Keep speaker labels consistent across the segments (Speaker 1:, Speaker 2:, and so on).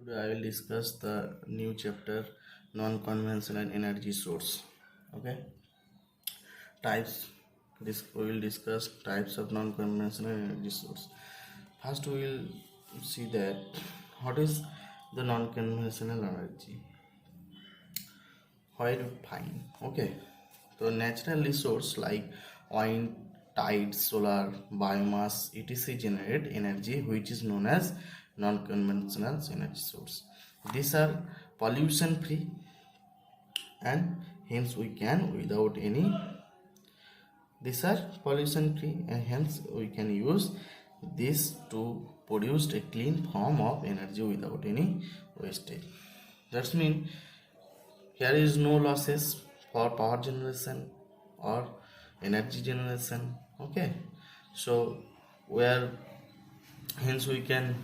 Speaker 1: Today I will discuss the new chapter non-conventional energy source. Okay, types. This we will discuss types of non-conventional energy source. First, we will see that what is the non-conventional energy. Where to find? Okay, so natural resource like wind, tide, solar, biomass, etc. generate energy which is known as non-conventional energy source. These are pollution free and hence we can without any these are pollution free and hence we can use this to produce a clean form of energy without any wastage. That means here is no losses for power generation or energy generation. Okay, so where hence we can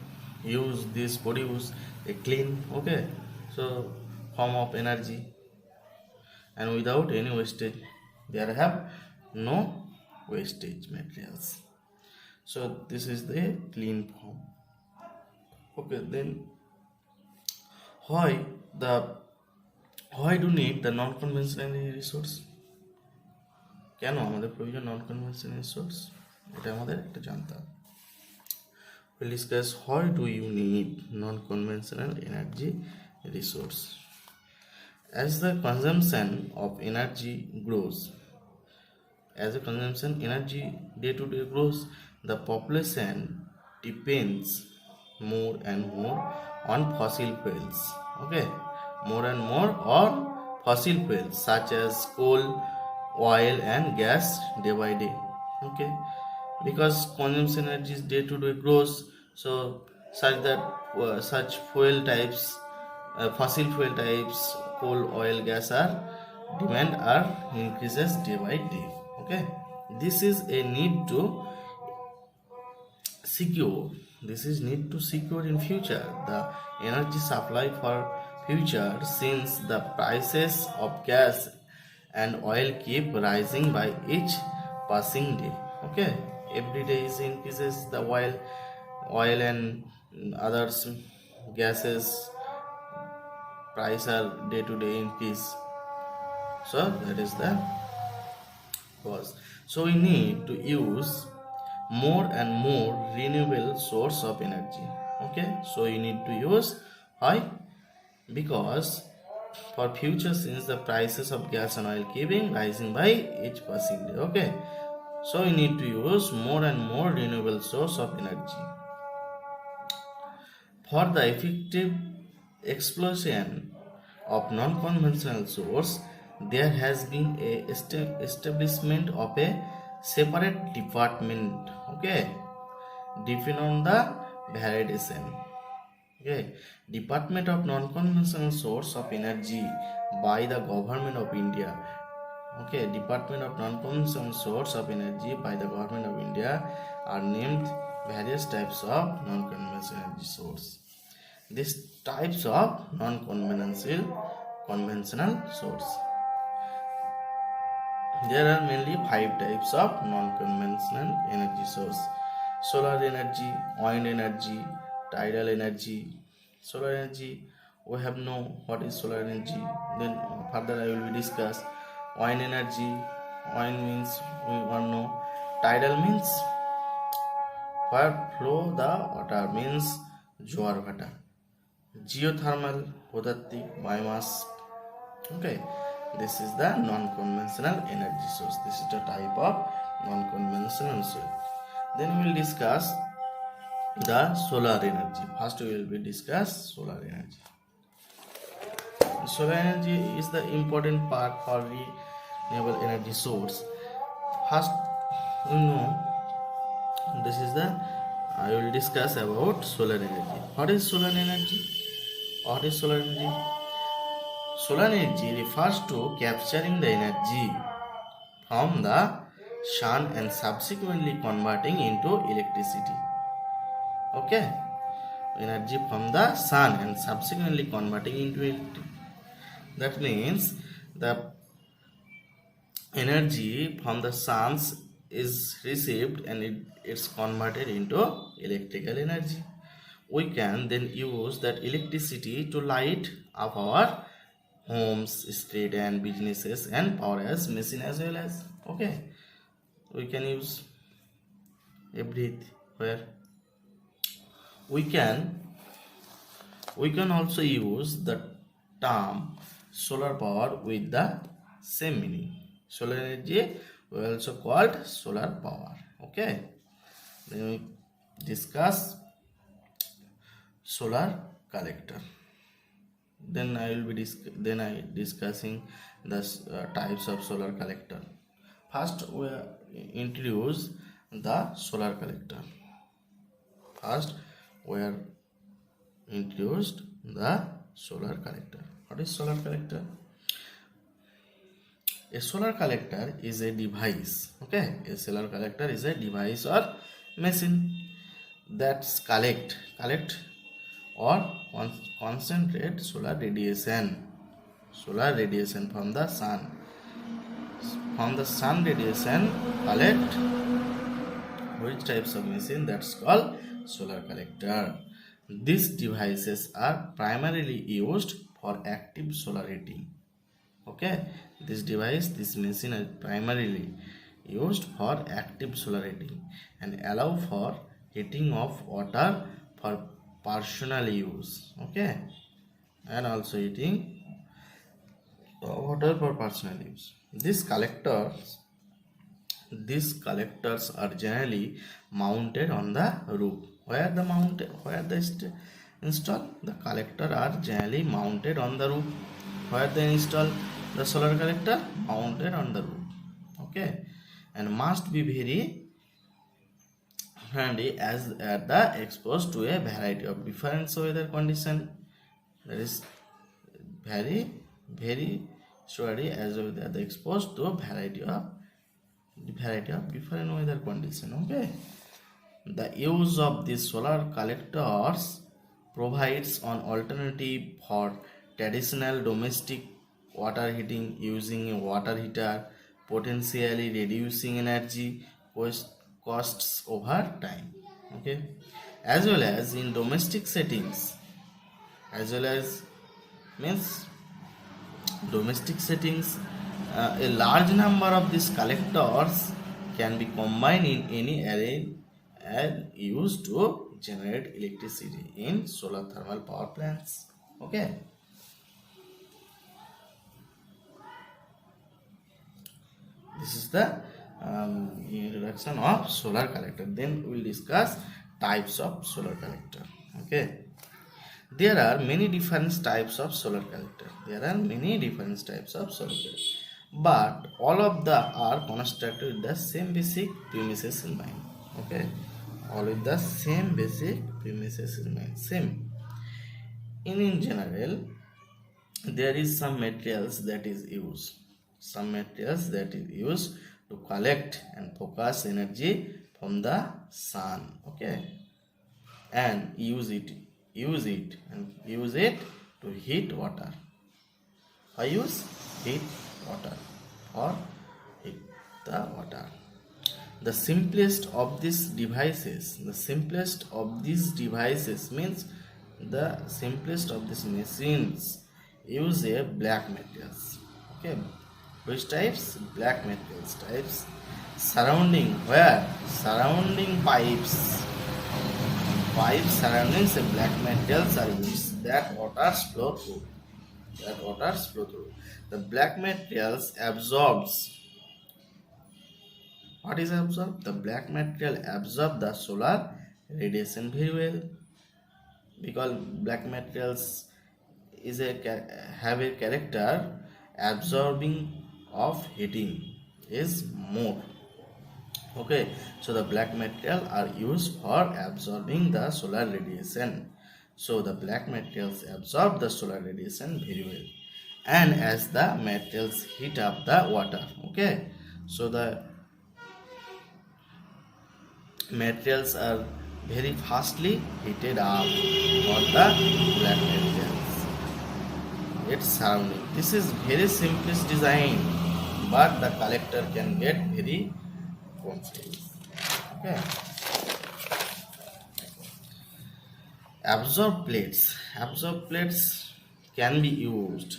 Speaker 1: use this produce a clean so form of energy and without any wastage. There have no wastage materials, so this is the clean form. Okay, then why the why do need the non-conventional resource? কেন আমাদের প্রয়োজন নন conventional resource, এটা আমাদের একটা জানতে হবে। We'll discuss why do you need non-conventional energy resource. As the consumption of energy grows, as the consumption energy day to day grows, the population depends more and more on fossil fuels. Okay, more and more on fossil fuels such as coal, oil and gas day by day. Okay, because consumption energy day to day grows, so such that such fuel types, fossil fuel types, coal, oil, gas are demand are increases day by day. Okay, this is a need to secure, this is need to secure in future the energy supply for future, since the prices of gas and oil keep rising by each passing day. Okay, every day is increases the oil and others gases price are day to day increase, so that is the cause. So we need to use more and more renewable source of energy. Okay, so you need to use why? Because for future, since the prices of gas and oil keeping rising by each passing day. Okay, so you need to use more and more renewable source of energy. For the effective explosion of non-conventional source, there has been a establishment of a separate department, okay, depending on the validation. Okay, Department of Non-Conventional Source of Energy by the Government of India. Okay, Department of Non-Conventional Source of Energy by the Government of India are named various types of non-conventional energy source. These types of non-conventional source. There are mainly 5 types of non-conventional energy source: solar energy, wind energy, tidal energy. Solar energy, we have know what is solar energy, then further I will discuss. Wind energy, wind means we want know. Tidal means where flow the water, means জোয়ার ভাটা. Geothermal, পদার্থিক, biomass. Okay, this is the non-conventional energy source. This is the type of non-conventional source. Then we will discuss the solar energy. First we will discuss solar energy. Solar energy is the important part for renewable energy source. First we know this is the I will discuss about solar energy. What is solar energy? What is solar energy? Solar energy refers to capturing the energy from the sun and subsequently converting into electricity. Okay, energy from the sun and subsequently converting into electricity. That means the energy from the sun is received and it's converted into electrical energy. we can then use that electricity to light up our homes, street and businesses, and power as machine as well as. Okay, we can use everywhere. We can also use the term solar power with the same meaning. Solar energy we also called solar power. Okay, then we discuss solar collector. Then I will be discussing the types of solar collector. First we introduce the solar collector. First we are introduced the solar collector. What is solar collector? A solar collector is a device. Okay, a solar collector is a device or machine that collect or concentrate solar radiation from the sun. From the sun radiation collect which types of machine, that's called solar collector. These devices are primarily used for active solar heating. Okay, this machine is primarily used for active solar heating and allow for heating of water for personal use. Okay, and also heating water for personal use. These collectors are generally mounted on the roof. Where they install the collector are generally mounted on the roof. Where they install the solar collector? Mounted on the roof. Okay, and must be very handy as the exposed to a variety of different weather condition. That is very sturdy as well as exposed to a variety of different weather condition. Okay, the use of these solar collectors provides an alternative for traditional domestic water heating using a water heater, potentially reducing energy costs over time. Okay, as well as in domestic settings, a large number of these collectors can be combined in any array and used to generate electricity in solar thermal power plants. Okay, this is the introduction of solar collector. Then we will discuss types of solar collector. Okay, there are many different types of solar collector. But all of them are constructed with the same basic premises in mind. Okay, all with the same basic premises in mind. Same. In general, there is some materials that is used. To collect and focus energy from the sun. Okay, and use it to heat water. I use heat water or heat the water. The simplest of these devices means the simplest of these machines use a black materials. Okay, which types? Black materials types. Surrounding pipes surrounding the black materials are used that waters flow through. The black materials absorbs. What is absorbed? The black material absorb the solar radiation very well, because black materials have a character absorbing of heating is more. Okay, so the black material are used for absorbing the solar radiation. So the black materials absorb the solar radiation very well, and as the materials heat up the water. Okay, so the materials are very fastly heated up for the black materials. Its surrounding. This is very simplest design, but the collector can get very complex. Okay. Absorb plates can be used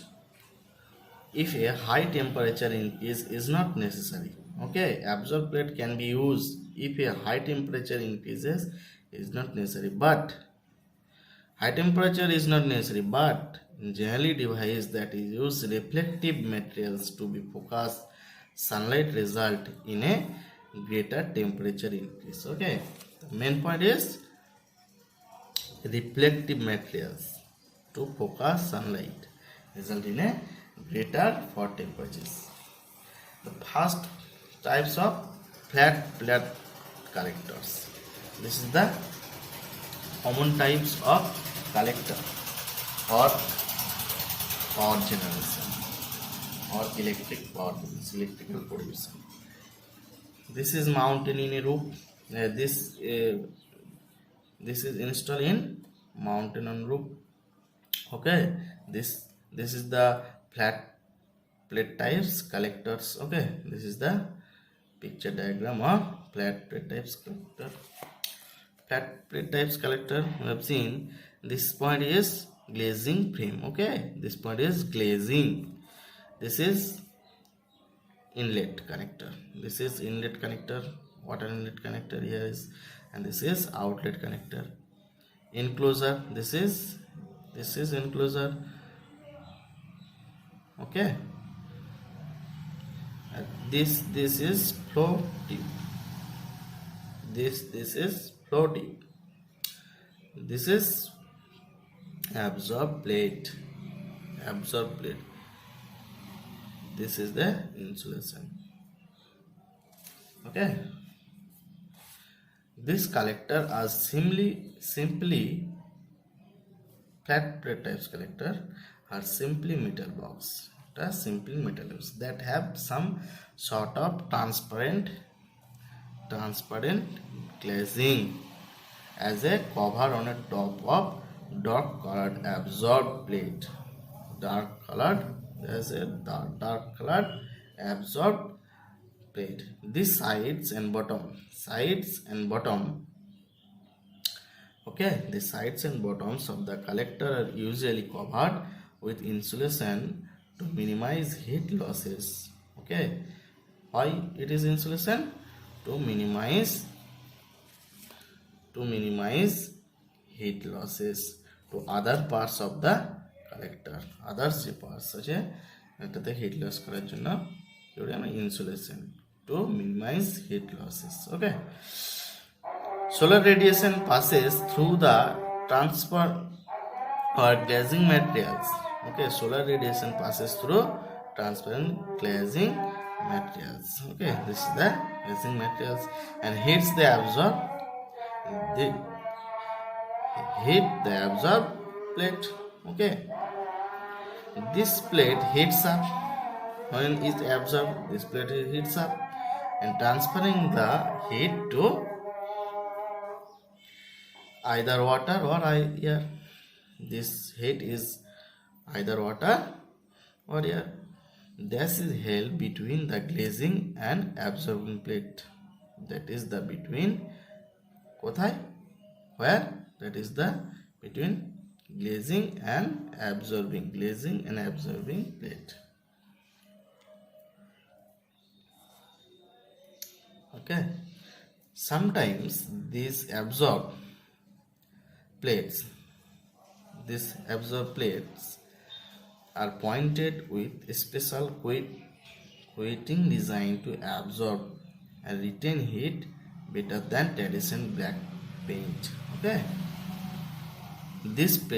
Speaker 1: if a high temperature increase is not necessary. Okay, absorb plate can be used if a high temperature increases is not necessary, but high temperature is not necessary, but generally device that is use reflective materials to be focused sunlight result in a greater temperature increase. Okay, the main point is reflective materials to focus sunlight result in a greater for temperatures. The first types of flat plate collectors. This is the common types of collector for power generation or electrical production. This is mounted in a roof. This is installed in mountain on roof. Okay, this is the flat plate types collectors. Okay, this is the picture diagram of flat plate types collector. Flat plate types collector we have seen. This point is glazing frame. Okay, this point is glazing. This is inlet connector. This is inlet connector, water inlet connector here is, and this is outlet connector. Enclosure, this is enclosure. Okay, this is flow tube. This is flow tube. This is absorb plate. This is the insulation. Okay, this collector are simply flat plate types collector are simply metal box. Simply metal box that have some sort of transparent glazing as a cover on a top of dark colored absorbed plate. Dark colored absorbed plate. These sides and bottom. Okay, the sides and bottoms of the collector are usually covered with insulation to minimize heat losses. Okay, why it is insulation? To minimize heat losses to other parts of the collector. Other parts such as the heat loss করার জন্য insulation to minimize heat losses. Okay, solar radiation passes through the transfer or glazing materials. Okay, solar radiation passes through transparent glazing materials. Okay, this is the glazing materials and hits the absorb plate. Okay, this plate heats up. When it absorbed, this plate heats up and transferring the heat to either water or air. This heat is either water or air. This is held between the glazing and absorbing plate. That is the between কোথায়? Where? That is the between glazing and absorbing plate. Okay, sometimes these absorb plates are pointed with a special coating designed to absorb and retain heat better than traditional black paint. Okay, this plate